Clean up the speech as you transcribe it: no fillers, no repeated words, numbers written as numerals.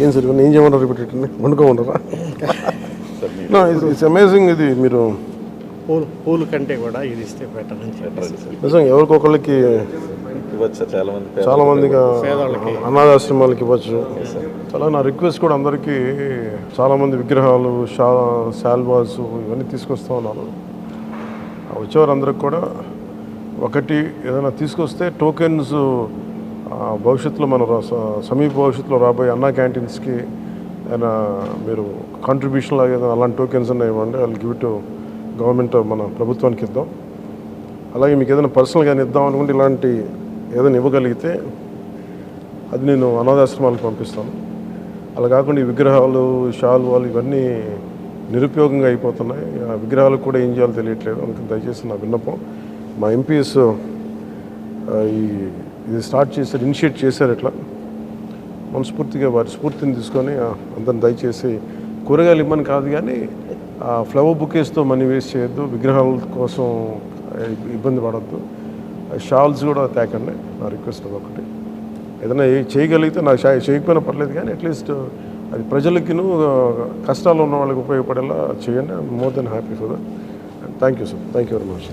ఏం సార్ ఇవన్నీ ఏం చేయమంటారు రిపీటెడ్ని వండుకోమంటారా? It's amazing. ఇది మీరు పూలు కంటే కూడా ఇది ఇస్తే బెటర్ అని చెప్పారు. నిజంగా ఎవరికొకళ్ళకి ఇవ్వచ్చు సార్, చాలా మందిగా పేదవాళ్ళకి. అనాథాశ్రమాలకి ఇవ్వచ్చు. చాలా నా రిక్వెస్ట్ కూడా అందరికీ, చాలామంది విగ్రహాలు, శాల్వాస్ ఇవన్నీ తీసుకొస్తూ ఉన్నారు. వచ్చేవారు అందరికి కూడా ఒకటి ఏదైనా తీసుకొస్తే టోకెన్స్ భవిష్యత్తులో మన సమీప భవిష్యత్తులో రాబోయే అన్నా క్యాంటీన్స్కి ఏదైనా మీరు కాంట్రిబ్యూషన్ లాగా ఏదైనా అలాంటి టోకెన్స్ అన్నా ఇవ్వండి. వాళ్ళు గివ్ టు గవర్నమెంట్, మన ప్రభుత్వానికి ఇద్దాం. అలాగే మీకు ఏదైనా పర్సనల్గా ఇద్దాం అనుకుంటే ఇలాంటి ఏదైనా ఇవ్వగలిగితే అది నేను అనాథాశ్రమాలకు పంపిస్తాను. అలా కాకుండా ఈ విగ్రహాలు, శాలువాలు ఇవన్నీ నిరుపయోగంగా అయిపోతున్నాయి. ఆ విగ్రహాలకు కూడా ఏం చేయాలో తెలియట్లేదు. అందుకని దయచేసి నా విన్నపం, మా ఎంపీస్ ఇది స్టార్ట్ చేశారు, ఇనిషియేట్ చేశారు. ఇట్లా మనస్ఫూర్తిగా వారి స్ఫూర్తిని తీసుకొని అందరిని దయచేసి కూరగాయలు ఇవ్వని కాదు కానీ ఫ్లవర్ బుకేస్తో మనీ వేస్ట్ చేయొద్దు, విగ్రహాల కోసం ఇబ్బంది పడద్దు, షాల్స్ కూడా తేకండి. నా రిక్వెస్ట్ ఒకటి. ఏదైనా చేయగలిగితే, నాకు చేయకపోయినా పర్లేదు కానీ అట్లీస్ట్ అది ప్రజలకిను కష్టాలు ఉన్న వాళ్ళకి ఉపయోగపడేలా చేయండి. I'm more than happy for that. Thank you sir, thank you very much.